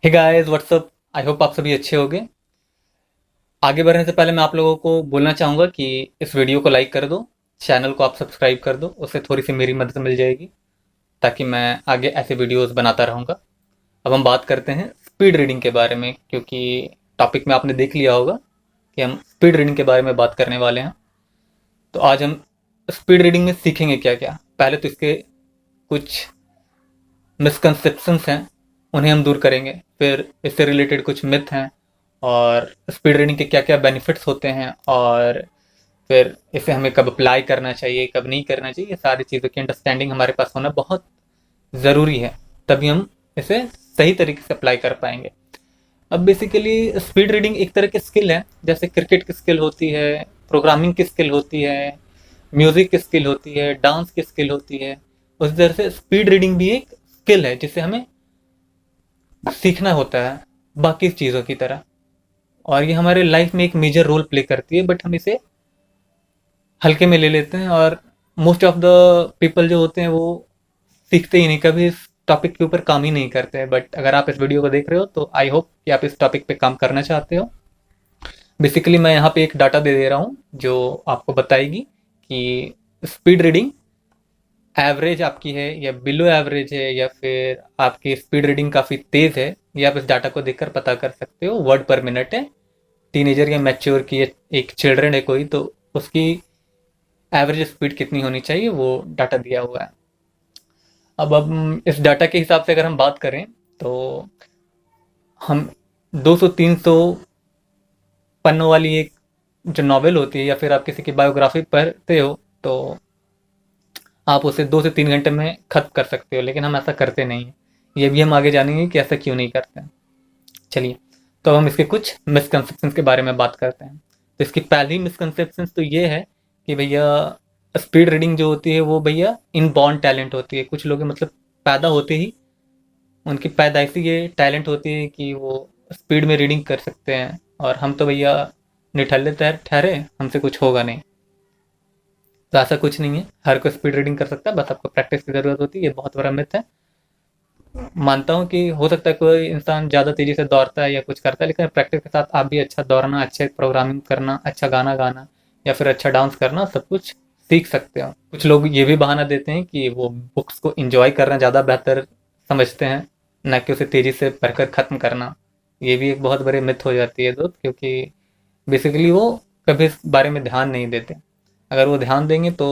Hey guys what's up. I hope आप सभी अच्छे होंगे। आगे बढ़ने से पहले मैं आप लोगों को बोलना चाहूँगा कि इस वीडियो को लाइक कर दो, चैनल को आप सब्सक्राइब कर दो, उससे थोड़ी सी मेरी मदद मिल जाएगी ताकि मैं आगे ऐसे वीडियोस बनाता रहूँगा। अब हम बात करते हैं स्पीड रीडिंग के बारे में, क्योंकि टॉपिक में आपने देख लिया होगा कि हम स्पीड रीडिंग के बारे में बात करने वाले हैं। तो आज हम स्पीड रीडिंग में सीखेंगे क्या क्या। पहले तो इसके कुछ मिसकंसेप्शंस हैं, उन्हें हम दूर करेंगे। फिर इससे रिलेटेड कुछ मिथ हैं, और स्पीड रीडिंग के क्या क्या बेनिफिट्स होते हैं, और फिर इसे हमें कब अप्लाई करना चाहिए कब नहीं करना चाहिए, ये सारी चीज़ों की अंडरस्टैंडिंग हमारे पास होना बहुत ज़रूरी है। तभी हम इसे सही तरीके से अप्लाई कर पाएंगे। अब बेसिकली स्पीड रीडिंग एक तरह की स्किल है, जैसे क्रिकेट की स्किल होती है, प्रोग्रामिंग की स्किल होती है, म्यूज़िक की स्किल होती है, डांस की स्किल होती है। उस तरह से स्पीड रीडिंग भी एक स्किल है जिसे हमें सीखना होता है बाकी चीज़ों की तरह। और ये हमारे लाइफ में एक मेजर रोल प्ले करती है, बट हम इसे हल्के में ले लेते हैं, और मोस्ट ऑफ द पीपल जो होते हैं वो सीखते ही नहीं, कभी इस टॉपिक के ऊपर काम ही नहीं करते हैं। बट अगर आप इस वीडियो को देख रहे हो तो आई होप कि आप इस टॉपिक पे काम करना चाहते हो। बेसिकली मैं यहाँ पे एक डाटा दे दे रहा हूँ जो आपको बताएगी कि स्पीड रीडिंग एवरेज आपकी है या बिलो एवरेज है, या फिर आपकी स्पीड रीडिंग काफ़ी तेज़ है। ये आप इस डाटा को देखकर पता कर सकते हो। वर्ड पर मिनट है, टीनेजर या मैच्योर की एक चिल्ड्रन है कोई, तो उसकी एवरेज स्पीड कितनी होनी चाहिए वो डाटा दिया हुआ है। अब हम इस डाटा के हिसाब से अगर हम बात करें तो हम 200-300 पन्नों वाली एक जो नॉवेल होती है, या फिर आप किसी की बायोग्राफी पढ़ते हो, तो आप उसे 2 से 3 घंटे में खत्म कर सकते हो, लेकिन हम ऐसा करते नहीं हैं। ये भी हम आगे जानेंगे कि ऐसा क्यों नहीं करते हैं। चलिए, तो हम इसके कुछ मिसकंसेप्शंस के बारे में बात करते हैं। तो इसकी पहली मिसकंसेप्शंस तो ये है कि भैया स्पीड रीडिंग जो होती है वो भैया इनबॉर्न टैलेंट होती है। कुछ लोग मतलब पैदा होते ही उनकी पैदाइशी ये टैलेंट होती है कि वो स्पीड में रीडिंग कर सकते हैं, और हम तो भैया निठल्ले ठहरे, हमसे कुछ होगा नहीं। तो ऐसा कुछ नहीं है, हर कोई स्पीड रीडिंग कर सकता है, बस आपको प्रैक्टिस की ज़रूरत होती है। ये बहुत बड़ा मिथ है। मानता हूँ कि हो सकता है कोई इंसान ज़्यादा तेज़ी से दौड़ता है या कुछ करता है, लेकिन प्रैक्टिस के साथ आप भी अच्छा दौड़ना, अच्छे प्रोग्रामिंग करना, अच्छा गाना गाना, या फिर अच्छा डांस करना, सब कुछ सीख सकते हो। कुछ लोग ये भी बहाना देते हैं कि वो बुक्स को इंजॉय करना ज़्यादा बेहतर समझते हैं, ना कि उसे तेज़ी से पढ़कर ख़त्म करना। ये भी एक बहुत बड़ी मिथ हो जाती है दोस्त, क्योंकि बेसिकली वो कभी इस बारे में ध्यान नहीं देते। अगर वो ध्यान देंगे तो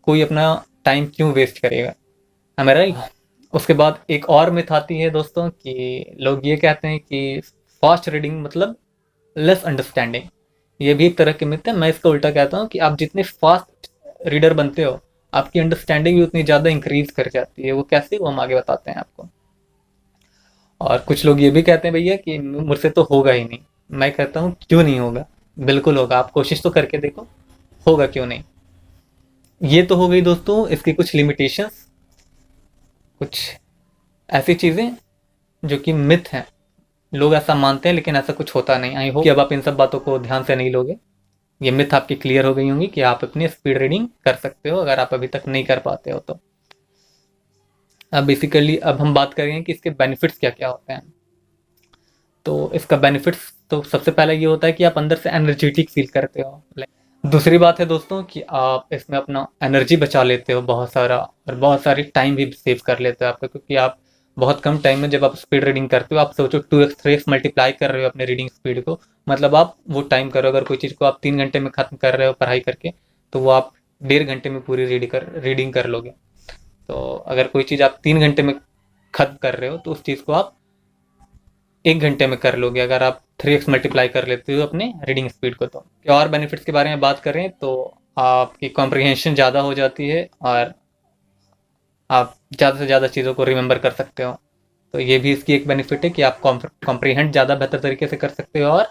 कोई अपना टाइम क्यों वेस्ट करेगा, हमें राइट। उसके बाद एक और मिथ आती है दोस्तों कि लोग ये कहते हैं कि फास्ट रीडिंग मतलब लेस अंडरस्टैंडिंग। ये भी एक तरह की मिथ है। मैं इसका उल्टा कहता हूँ कि आप जितने फास्ट रीडर बनते हो, आपकी अंडरस्टैंडिंग भी उतनी ज़्यादा इंक्रीज कर जाती है। वो कैसे, वो हम आगे बताते हैं आपको। और कुछ लोग ये भी कहते हैं भैया कि मुझसे तो होगा ही नहीं। मैं कहता हूँ क्यों नहीं होगा, बिल्कुल होगा। आप कोशिश तो करके देखो, होगा क्यों नहीं। ये तो हो गई दोस्तों इसकी कुछ लिमिटेशंस, कुछ ऐसी चीज़ें जो कि मिथ हैं। लोग ऐसा मानते हैं लेकिन ऐसा कुछ होता नहीं। आई होप कि अब आप इन सब बातों को ध्यान से नहीं लोगे। ये मिथ आपकी क्लियर हो गई होंगी कि आप अपनी स्पीड रीडिंग कर सकते हो, अगर आप अभी तक नहीं कर पाते हो तो। अब बेसिकली अब हम बात करेंगे कि इसके बेनिफिट्स क्या क्या होते हैं। तो इसका बेनिफिट्स तो सबसे पहले ये होता है कि आप अंदर से एनर्जेटिक फील करते हो। दूसरी बात है दोस्तों कि आप इसमें अपना एनर्जी बचा लेते हो बहुत सारा, और बहुत सारी टाइम भी सेव कर लेते हो आपका, क्योंकि आप बहुत कम टाइम में जब आप स्पीड रीडिंग करते हो, आप सोचो 2x 3x मल्टीप्लाई कर रहे हो अपने रीडिंग स्पीड को। मतलब आप वो टाइम करो, अगर कोई चीज़ को आप 3 घंटे में ख़त्म कर रहे हो पढ़ाई करके, तो वो आप 1.5 घंटे में पूरी रीडिंग कर लोगे। तो अगर कोई चीज़ आप 3 घंटे में ख़त्म कर रहे हो, तो उस चीज़ को आप 1 घंटे में कर लोगे, अगर आप 3x मल्टीप्लाई कर लेते हो अपने रीडिंग स्पीड को। तो और बेनिफिट्स के बारे में बात करें तो आपकी कॉम्प्रिहेंशन ज़्यादा हो जाती है, और आप ज़्यादा से ज़्यादा चीज़ों को रिमेंबर कर सकते हो। तो ये भी इसकी एक बेनिफिट है कि आप कॉम्प्रीहेंड ज़्यादा बेहतर तरीके से कर सकते हो, और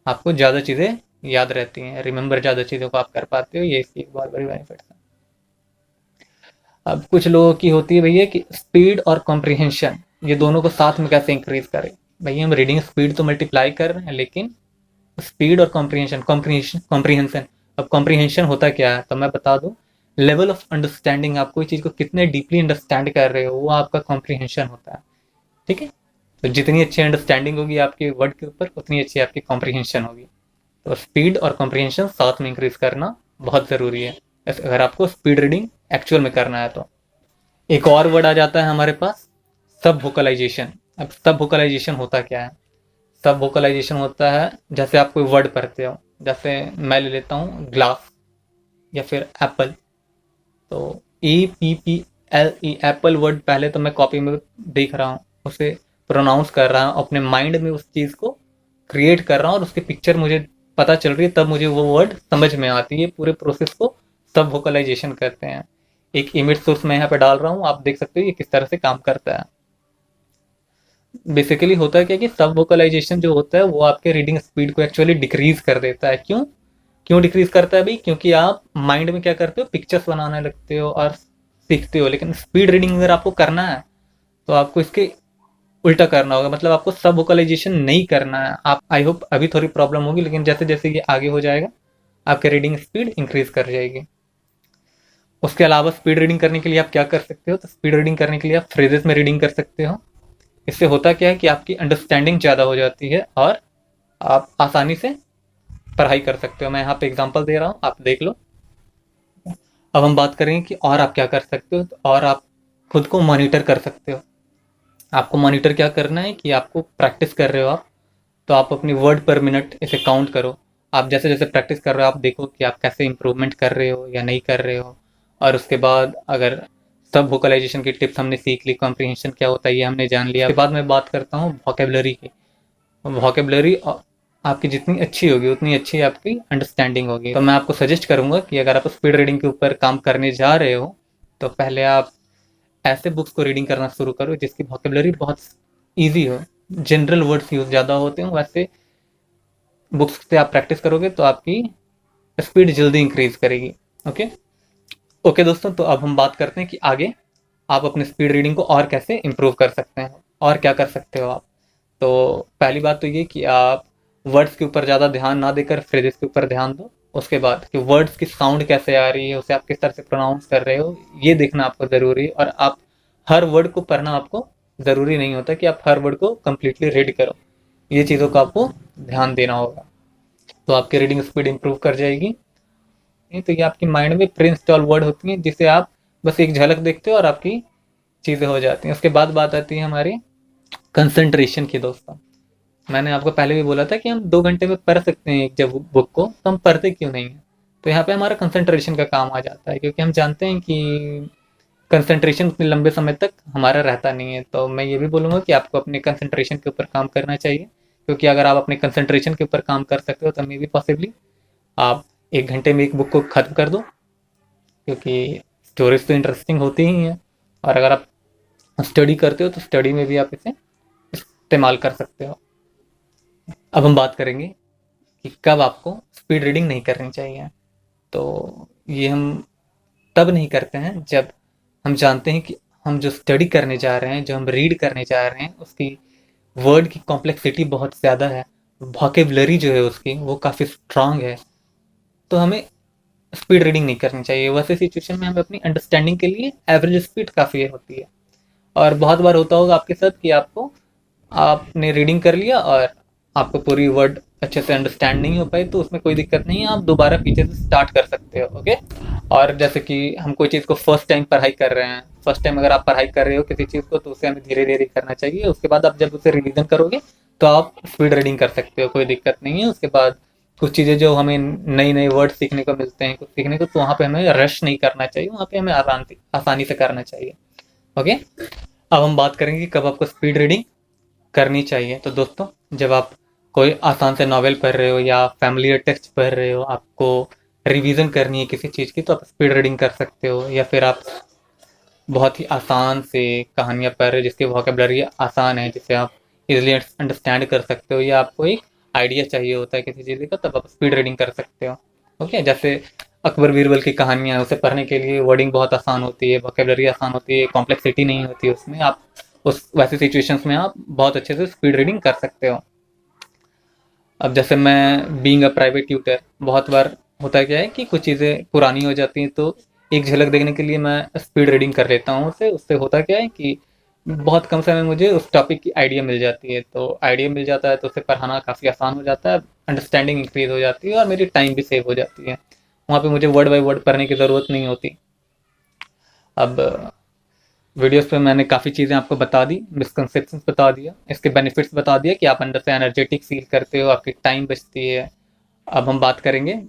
आपको ज़्यादा चीज़ें याद रहती हैं, रिमेंबर ज़्यादा चीज़ों को आप कर पाते हो। ये इसकी एक बहुत बड़ी बेनिफिट है। अब कुछ लोगों की होती है भैया कि स्पीड और कॉम्प्रिहेंशन ये दोनों को साथ में कैसे इंक्रीज करें। भैया हम रीडिंग स्पीड तो मल्टीप्लाई कर रहे हैं, लेकिन स्पीड और कॉम्प्रीहेंशन। अब कॉम्प्रीहेंशन होता क्या है तो मैं बता दूं। लेवल ऑफ अंडरस्टैंडिंग, आप कोई चीज़ को कितने डीपली अंडरस्टैंड कर रहे हो, वो आपका कॉम्प्रीहेंशन होता है। ठीक है। तो जितनी अच्छी अंडरस्टैंडिंग होगी आपके वर्ड के ऊपर, उतनी अच्छी आपकी कॉम्प्रिहेंशन होगी। तो स्पीड और कॉम्प्रिहेंशन साथ में इंक्रीज करना बहुत ज़रूरी है अगर आपको स्पीड रीडिंग एक्चुअल में करना है। तो एक और वर्ड आ जाता है हमारे पास, सब वोकलाइजेशन। अब सब वोकलाइजेशन होता क्या है? सब वोकलाइजेशन होता है जैसे आप कोई वर्ड पढ़ते हो, जैसे मैं ले लेता हूँ ग्लास या फिर एप्पल। तो EPPLE एप्पल वर्ड पहले तो मैं कॉपी में देख रहा हूँ, उसे प्रोनाउंस कर रहा हूँ, अपने माइंड में उस चीज़ को क्रिएट कर रहा हूँ और उसकी पिक्चर मुझे पता चल रही है, तब मुझे वो वर्ड समझ में आती है। पूरे प्रोसेस को सब वोकलाइजेशन कहते हैं। एक इमेज सोर्स मैं यहाँ पे डाल रहा हूँ, आप देख सकते हो ये किस तरह से काम करता है। बेसिकली होता है क्या कि सब वोकलाइजेशन जो होता है वो आपके रीडिंग स्पीड को एक्चुअली डिक्रीज कर देता है। क्यों क्यों डिक्रीज करता है भाई? क्योंकि आप माइंड में क्या करते हो, पिक्चर्स बनाने लगते हो और सीखते हो। लेकिन स्पीड रीडिंग अगर आपको करना है तो आपको इसके उल्टा करना होगा, मतलब आपको सब वोकलाइजेशन नहीं करना है। आप, आई होप अभी थोड़ी प्रॉब्लम होगी, लेकिन जैसे जैसे ये आगे हो जाएगा आपके रीडिंग स्पीड इंक्रीज कर जाएगी। उसके अलावा स्पीड रीडिंग करने के लिए आप क्या कर सकते हो? तो स्पीड रीडिंग करने के लिए आप फ्रेजेस में रीडिंग कर सकते हो। इससे होता क्या है कि आपकी अंडरस्टैंडिंग ज़्यादा हो जाती है और आप आसानी से पढ़ाई कर सकते हो। मैं यहाँ पे एग्जांपल दे रहा हूँ, आप देख लो। अब हम बात करेंगे कि और आप क्या कर सकते हो। तो और आप खुद को मॉनिटर कर सकते हो। आपको मॉनिटर क्या करना है कि आपको प्रैक्टिस कर रहे हो आप, तो आप अपनी वर्ड पर मिनट इसे काउंट करो। आप जैसे जैसे प्रैक्टिस कर रहे हो आप देखो कि आप कैसे इंप्रूवमेंट कर रहे हो या नहीं कर रहे हो। और उसके बाद अगर सब वोकलाइजेशन की टिप्स हमने सीख ली, कॉम्प्रिहेंशन क्या होता है ये हमने जान लिया, उसके बाद मैं बात करता हूँ वोकेबलरी की। वोकेबलरी आपकी जितनी अच्छी होगी उतनी अच्छी आपकी अंडरस्टैंडिंग होगी। तो मैं आपको सजेस्ट करूंगा कि अगर आप स्पीड रीडिंग के ऊपर काम करने जा रहे हो तो पहले आप ऐसे बुक्स को रीडिंग करना शुरू करो जिसकी वोकेबलरी बहुत ईजी हो, जनरल वर्ड्स यूज ज़्यादा होते हो। वैसे बुक्स से आप प्रैक्टिस करोगे तो आपकी स्पीड जल्दी इंक्रीज करेगी। ओके ओके दोस्तों, तो अब हम बात करते हैं कि आगे आप अपने स्पीड रीडिंग को और कैसे इम्प्रूव कर सकते हैं और क्या कर सकते हो आप। तो पहली बात तो ये कि आप वर्ड्स के ऊपर ज़्यादा ध्यान ना देकर फ्रेजेस के ऊपर ध्यान दो। उसके बाद कि वर्ड्स की साउंड कैसे आ रही है, उसे आप किस तरह से प्रोनाउंस कर रहे हो, ये देखना आपको ज़रूरी है। और आप हर वर्ड को पढ़ना आपको ज़रूरी नहीं होता कि आप हर वर्ड को कम्प्लीटली रीड करो। ये चीज़ों का आपको ध्यान देना होगा, तो आपकी रीडिंग स्पीड इंप्रूव कर जाएगी। नहीं तो ये आपकी माइंड में प्री इंस्टॉल वर्ड होती हैं जिसे आप बस एक झलक देखते हो और आपकी चीज़ें हो जाती हैं। उसके बाद बात आती है हमारी कंसंट्रेशन की। दोस्तों मैंने आपको पहले भी बोला था कि हम 2 घंटे में पढ़ सकते हैं एक जब बुक को, तो हम पढ़ते क्यों नहीं है? तो यहाँ पे हमारा कंसंट्रेशन का काम आ जाता है, क्योंकि हम जानते हैं कि कंसंट्रेशन उतने लंबे समय तक हमारा रहता नहीं है। तो मैं ये भी बोलूँगा कि आपको अपने कंसंट्रेशन के ऊपर काम करना चाहिए, क्योंकि अगर आप अपने कंसंट्रेशन के ऊपर काम कर सकते हो तो मे भी पॉसिबली आप 1 घंटे में एक बुक को ख़त्म कर दो, क्योंकि स्टोरीज तो इंटरेस्टिंग होती ही हैं। और अगर आप स्टडी करते हो तो स्टडी में भी आप इसे इस्तेमाल कर सकते हो। अब हम बात करेंगे कि कब आपको स्पीड रीडिंग नहीं करनी चाहिए। तो ये हम तब नहीं करते हैं जब हम जानते हैं कि हम जो स्टडी करने जा रहे हैं, जो हम रीड करने जा रहे हैं, उसकी वर्ड की कॉम्प्लेक्सिटी बहुत ज़्यादा है, वोकेबलरी जो है उसकी वो काफ़ी स्ट्रांग है। तो हमें स्पीड रीडिंग नहीं करनी चाहिए। वैसे सिचुएशन में हमें अपनी अंडरस्टैंडिंग के लिए एवरेज स्पीड काफ़ी होती है। और बहुत बार होता होगा आपके साथ कि आपने रीडिंग कर लिया और आपको पूरी वर्ड अच्छे से अंडरस्टैंड नहीं हो पाई, तो उसमें कोई दिक्कत नहीं है, आप दोबारा पीछे से स्टार्ट कर सकते हो। ओके, और जैसे कि हम कोई चीज़ को फर्स्ट टाइम पढ़ाई कर रहे हैं, फर्स्ट टाइम अगर आप पढ़ाई कर रहे हो किसी चीज़ को तो उसे हमें धीरे धीरे करना चाहिए। उसके बाद आप जब उसे रिवीजन करोगे तो आप स्पीड रीडिंग कर सकते हो, कोई दिक्कत नहीं है। उसके बाद कुछ चीज़ें जो हमें नई नई वर्ड सीखने को मिलते हैं, कुछ सीखने को, तो वहाँ पे हमें रश नहीं करना चाहिए, वहाँ पे हमें आसानी से करना चाहिए। ओके, अब हम बात करेंगे कब आपको स्पीड रीडिंग करनी चाहिए। तो दोस्तों जब आप कोई आसान से नॉवेल पढ़ रहे हो या फैमिलियर टेक्स्ट पढ़ रहे हो, आपको रिवीजन करनी है किसी चीज़ की, तो आप स्पीड रीडिंग कर सकते हो। या फिर आप बहुत ही आसान से कहानियाँ पढ़ रहे हो जिसकी वोकेबलरी आसान है, जिसे आप इजीली अंडरस्टैंड कर सकते हो, या आपको एक आइडिया चाहिए होता है किसी चीज़ का, तब आप स्पीड रीडिंग कर सकते हो। ओके, जैसे अकबर बीरबल की कहानियाँ, उसे पढ़ने के लिए वर्डिंग बहुत आसान होती है, वोकेबलरी आसान होती है, कॉम्प्लेक्सिटी नहीं होती है उसमें। आप उस वैसी सिचुएशंस में आप बहुत अच्छे से स्पीड रीडिंग कर सकते हो। अब जैसे मैं बीइंग अ प्राइवेट ट्यूटर, बहुत बार होता क्या है कि कुछ चीज़ें पुरानी हो जाती हैं, तो एक झलक देखने के लिए मैं स्पीड रीडिंग कर लेता हूँ उसे। उससे होता क्या है कि बहुत कम समय में मुझे उस टॉपिक की आइडिया मिल जाती है। तो आइडिया मिल जाता है तो उसे पढ़ाना काफ़ी आसान हो जाता है, अंडरस्टैंडिंग इंक्रीज हो जाती है और मेरी टाइम भी सेव हो जाती है। वहाँ पे मुझे वर्ड बाय वर्ड पढ़ने की ज़रूरत नहीं होती। अब वीडियोस पे मैंने काफ़ी चीज़ें आपको बता दी, मिसकंसेप्शंस बता दिया, इसके बेनिफिट्स बता दिया कि आप अंदर से एनर्जेटिक फील करते हो, आपकी टाइम बचती है। अब हम बात करेंगे,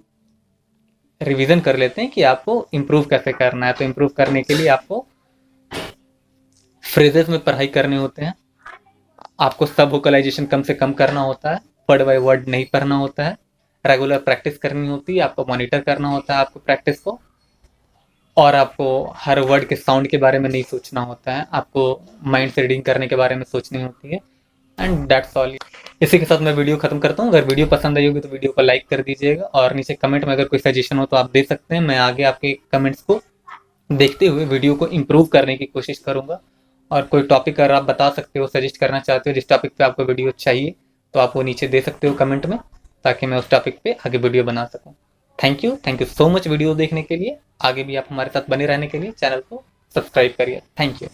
रिवीजन कर लेते हैं कि आपको इम्प्रूव कैसे करना है। तो इम्प्रूव करने के लिए आपको फ्रेजेस में पढ़ाई करने होते हैं, आपको सब वोकलाइजेशन कम से कम करना होता है, वर्ड बाय वर्ड नहीं पढ़ना होता है, रेगुलर प्रैक्टिस करनी होती है, आपको मॉनिटर करना होता है आपको प्रैक्टिस को, और आपको हर वर्ड के साउंड के बारे में नहीं सोचना होता है, आपको माइंड से रीडिंग करने के बारे में सोचनी होती है। And that's all. इसी के साथ मैं वीडियो खत्म करता हूँ। अगर वीडियो पसंद आई होगी तो वीडियो को लाइक कर दीजिएगा, और नीचे कमेंट में अगर कोई सजेशन हो तो आप दे सकते हैं। मैं आगे आपके कमेंट्स को देखते हुए वीडियो को इम्प्रूव करने की कोशिश करूंगा। और कोई टॉपिक अगर आप बता सकते हो, सजेस्ट करना चाहते हो जिस टॉपिक पे आपको वीडियो चाहिए, तो आप वो नीचे दे सकते हो कमेंट में, ताकि मैं उस टॉपिक पे आगे वीडियो बना सकूं। Thank you so much video देखने के लिए। आगे भी आप हमारे साथ बने रहने के लिए चैनल को सब्सक्राइब करिए। Thank you.